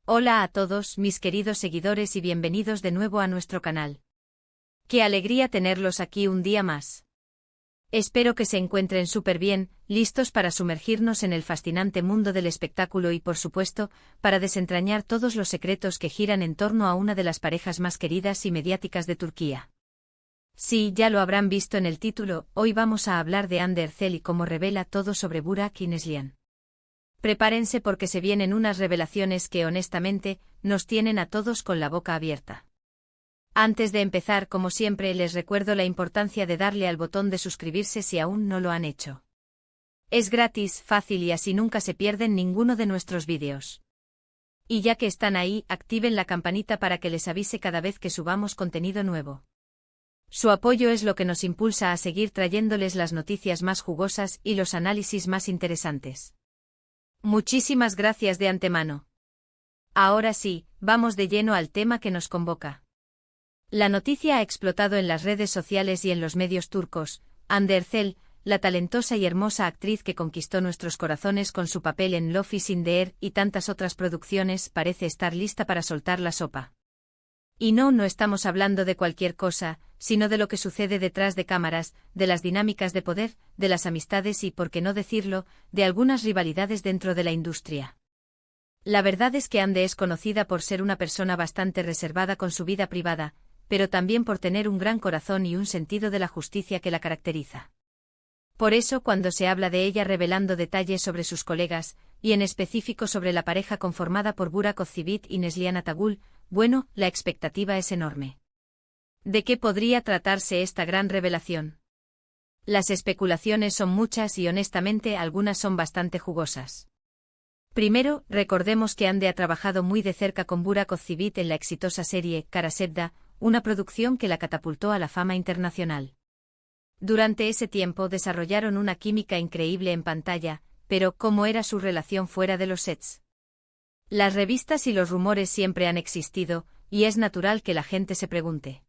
Hola a todos mis queridos seguidores y bienvenidos de nuevo a nuestro canal. ¡Qué alegría tenerlos aquí un día más! Espero que se encuentren súper bien, listos para sumergirnos en el fascinante mundo del espectáculo y por supuesto, para desentrañar todos los secretos que giran en torno a una de las parejas más queridas y mediáticas de Turquía. Sí, ya lo habrán visto en el título, hoy vamos a hablar de Hande Erçel y cómo revela todo sobre Burak y Neslihan. Prepárense porque se vienen unas revelaciones que honestamente, nos tienen a todos con la boca abierta. Antes de empezar, como siempre, les recuerdo la importancia de darle al botón de suscribirse si aún no lo han hecho. Es gratis, fácil y así nunca se pierden ninguno de nuestros vídeos. Y ya que están ahí, activen la campanita para que les avise cada vez que subamos contenido nuevo. Su apoyo es lo que nos impulsa a seguir trayéndoles las noticias más jugosas y los análisis más interesantes. Muchísimas gracias de antemano. Ahora sí, vamos de lleno al tema que nos convoca. La noticia ha explotado en las redes sociales y en los medios turcos. Hande Erçel, la talentosa y hermosa actriz que conquistó nuestros corazones con su papel en Love is in the Air y tantas otras producciones, parece estar lista para soltar la sopa. Y no estamos hablando de cualquier cosa, sino de lo que sucede detrás de cámaras, de las dinámicas de poder, de las amistades y, por qué no decirlo, de algunas rivalidades dentro de la industria. La verdad es que Hande es conocida por ser una persona bastante reservada con su vida privada, pero también por tener un gran corazón y un sentido de la justicia que la caracteriza. Por eso, cuando se habla de ella revelando detalles sobre sus colegas, y en específico sobre la pareja conformada por Burak Özçivit y Neslihan Atagül, bueno, la expectativa es enorme. ¿De qué podría tratarse esta gran revelación? Las especulaciones son muchas y honestamente algunas son bastante jugosas. Primero, recordemos que Hande ha trabajado muy de cerca con Burak Özçivit en la exitosa serie Kara Sevda, una producción que la catapultó a la fama internacional. Durante ese tiempo desarrollaron una química increíble en pantalla, pero ¿cómo era su relación fuera de los sets? Las revistas y los rumores siempre han existido, y es natural que la gente se pregunte.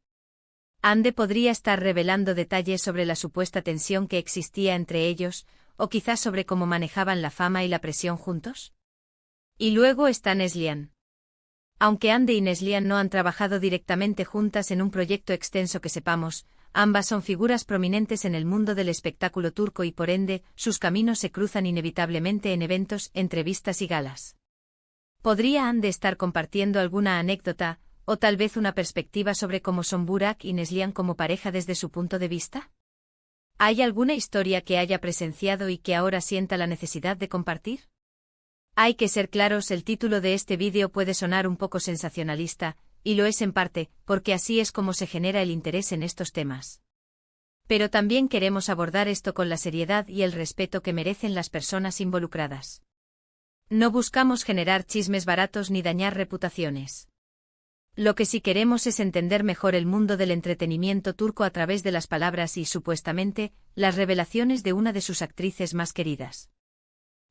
Hande podría estar revelando detalles sobre la supuesta tensión que existía entre ellos, o quizás sobre cómo manejaban la fama y la presión juntos. Y luego está Neslihan. Aunque Hande y Neslihan no han trabajado directamente juntas en un proyecto extenso que sepamos, ambas son figuras prominentes en el mundo del espectáculo turco y por ende, sus caminos se cruzan inevitablemente en eventos, entrevistas y galas. ¿Podría Hande estar compartiendo alguna anécdota, o tal vez una perspectiva sobre cómo son Burak y Neslihan como pareja desde su punto de vista? ¿Hay alguna historia que haya presenciado y que ahora sienta la necesidad de compartir? Hay que ser claros, el título de este vídeo puede sonar un poco sensacionalista, y lo es en parte, porque así es como se genera el interés en estos temas. Pero también queremos abordar esto con la seriedad y el respeto que merecen las personas involucradas. No buscamos generar chismes baratos ni dañar reputaciones. Lo que sí queremos es entender mejor el mundo del entretenimiento turco a través de las palabras y, supuestamente, las revelaciones de una de sus actrices más queridas.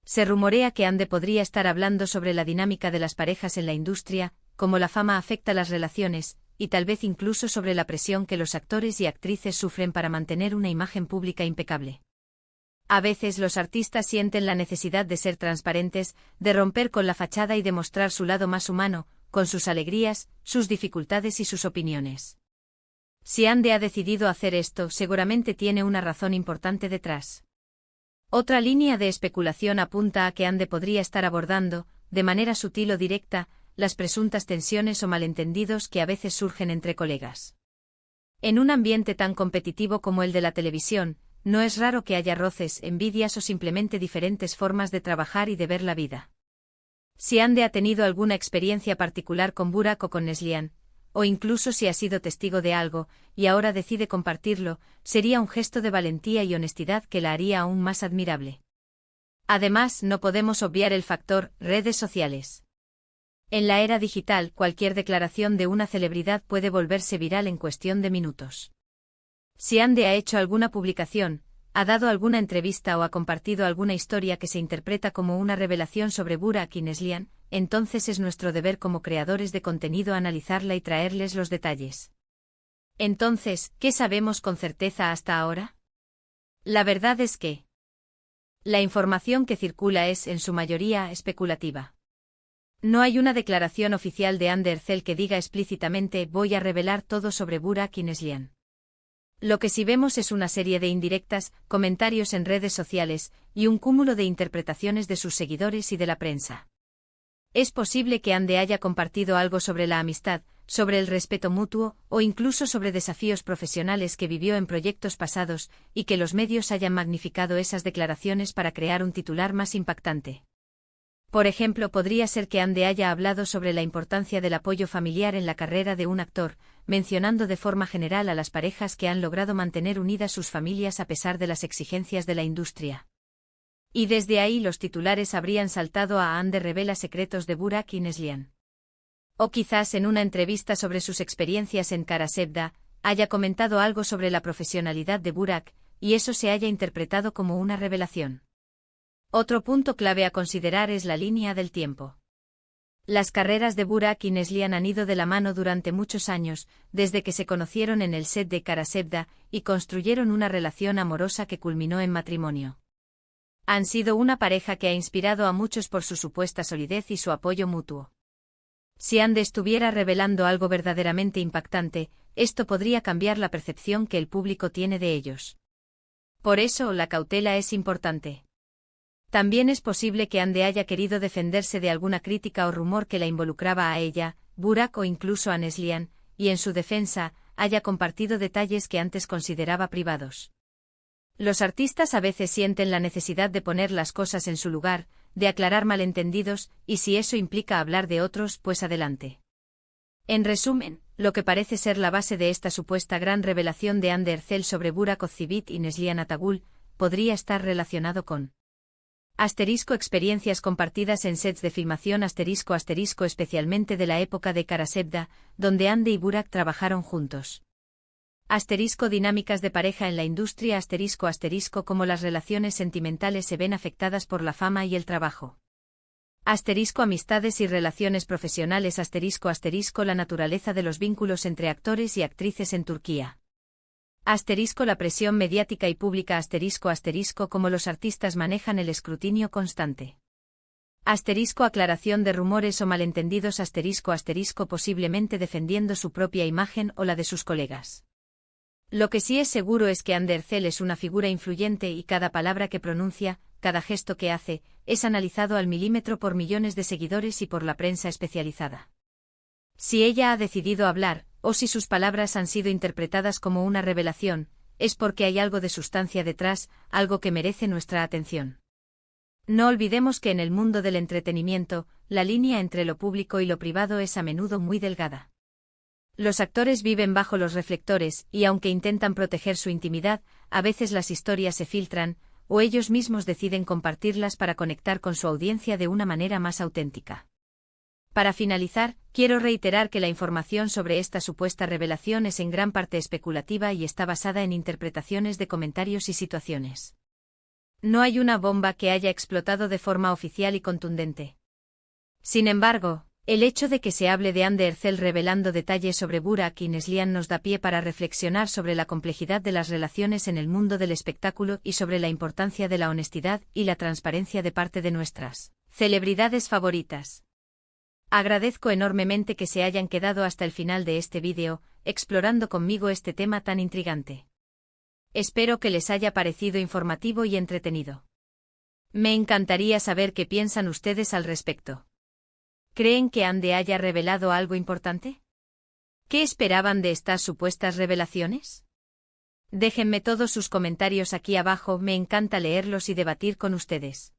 Se rumorea que Hande podría estar hablando sobre la dinámica de las parejas en la industria, cómo la fama afecta las relaciones, y tal vez incluso sobre la presión que los actores y actrices sufren para mantener una imagen pública impecable. A veces los artistas sienten la necesidad de ser transparentes, de romper con la fachada y de mostrar su lado más humano, con sus alegrías, sus dificultades y sus opiniones. Si Hande ha decidido hacer esto, seguramente tiene una razón importante detrás. Otra línea de especulación apunta a que Hande podría estar abordando, de manera sutil o directa, las presuntas tensiones o malentendidos que a veces surgen entre colegas. En un ambiente tan competitivo como el de la televisión, no es raro que haya roces, envidias o simplemente diferentes formas de trabajar y de ver la vida. Si Hande ha tenido alguna experiencia particular con Burak o con Neslihan, o incluso si ha sido testigo de algo, y ahora decide compartirlo, sería un gesto de valentía y honestidad que la haría aún más admirable. Además, no podemos obviar el factor redes sociales. En la era digital, cualquier declaración de una celebridad puede volverse viral en cuestión de minutos. Si Hande ha hecho alguna publicación, ha dado alguna entrevista o ha compartido alguna historia que se interpreta como una revelación sobre Burak y Neslihan, entonces es nuestro deber como creadores de contenido analizarla y traerles los detalles. Entonces, ¿qué sabemos con certeza hasta ahora? La verdad es que la información que circula es, en su mayoría, especulativa. No hay una declaración oficial de Hande Erçel que diga explícitamente voy a revelar todo sobre Burak y Neslihan. Lo que sí vemos es una serie de indirectas, comentarios en redes sociales, y un cúmulo de interpretaciones de sus seguidores y de la prensa. Es posible que Hande haya compartido algo sobre la amistad, sobre el respeto mutuo, o incluso sobre desafíos profesionales que vivió en proyectos pasados, y que los medios hayan magnificado esas declaraciones para crear un titular más impactante. Por ejemplo, podría ser que Hande haya hablado sobre la importancia del apoyo familiar en la carrera de un actor, mencionando de forma general a las parejas que han logrado mantener unidas sus familias a pesar de las exigencias de la industria. Y desde ahí los titulares habrían saltado a Hande revela secretos de Burak y Neslihan. O quizás en una entrevista sobre sus experiencias en Kara Sevda, haya comentado algo sobre la profesionalidad de Burak, y eso se haya interpretado como una revelación. Otro punto clave a considerar es la línea del tiempo. Las carreras de Burak y Neslihan han ido de la mano durante muchos años, desde que se conocieron en el set de Kara Sevda, y construyeron una relación amorosa que culminó en matrimonio. Han sido una pareja que ha inspirado a muchos por su supuesta solidez y su apoyo mutuo. Si Hande estuviera revelando algo verdaderamente impactante, esto podría cambiar la percepción que el público tiene de ellos. Por eso, la cautela es importante. También es posible que Hande haya querido defenderse de alguna crítica o rumor que la involucraba a ella, Burak o incluso a Neslihan, y en su defensa, haya compartido detalles que antes consideraba privados. Los artistas a veces sienten la necesidad de poner las cosas en su lugar, de aclarar malentendidos, y si eso implica hablar de otros, pues adelante. En resumen, lo que parece ser la base de esta supuesta gran revelación de Hande Erçel sobre Burak Ozceğit y Neslihan Atagül, podría estar relacionado con experiencias compartidas en sets de filmación especialmente de la época de Kara Sevda, donde Hande y Burak trabajaron juntos. Dinámicas de pareja en la industria como las relaciones sentimentales se ven afectadas por la fama y el trabajo. Amistades y relaciones profesionales la naturaleza de los vínculos entre actores y actrices en Turquía. La presión mediática y pública como los artistas manejan el escrutinio constante. Aclaración de rumores o malentendidos posiblemente defendiendo su propia imagen o la de sus colegas. Lo que sí es seguro es que Hande Erçel es una figura influyente y cada palabra que pronuncia, cada gesto que hace, es analizado al milímetro por millones de seguidores y por la prensa especializada. Si ella ha decidido hablar, o si sus palabras han sido interpretadas como una revelación, es porque hay algo de sustancia detrás, algo que merece nuestra atención. No olvidemos que en el mundo del entretenimiento, la línea entre lo público y lo privado es a menudo muy delgada. Los actores viven bajo los reflectores, y aunque intentan proteger su intimidad, a veces las historias se filtran, o ellos mismos deciden compartirlas para conectar con su audiencia de una manera más auténtica. Para finalizar, quiero reiterar que la información sobre esta supuesta revelación es en gran parte especulativa y está basada en interpretaciones de comentarios y situaciones. No hay una bomba que haya explotado de forma oficial y contundente. Sin embargo, el hecho de que se hable de Hande Erçel revelando detalles sobre Burak y Neslihan nos da pie para reflexionar sobre la complejidad de las relaciones en el mundo del espectáculo y sobre la importancia de la honestidad y la transparencia de parte de nuestras celebridades favoritas. Agradezco enormemente que se hayan quedado hasta el final de este vídeo, explorando conmigo este tema tan intrigante. Espero que les haya parecido informativo y entretenido. Me encantaría saber qué piensan ustedes al respecto. ¿Creen que Hande haya revelado algo importante? ¿Qué esperaban de estas supuestas revelaciones? Déjenme todos sus comentarios aquí abajo, me encanta leerlos y debatir con ustedes.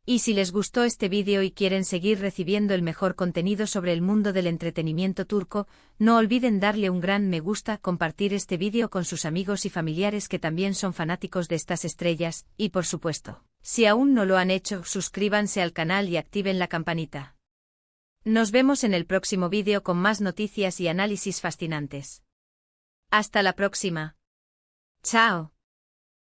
Y si les gustó este vídeo y quieren seguir recibiendo el mejor contenido sobre el mundo del entretenimiento turco, no olviden darle un gran me gusta, compartir este vídeo con sus amigos y familiares que también son fanáticos de estas estrellas, y por supuesto, si aún no lo han hecho, suscríbanse al canal y activen la campanita. Nos vemos en el próximo vídeo con más noticias y análisis fascinantes. Hasta la próxima. Chao.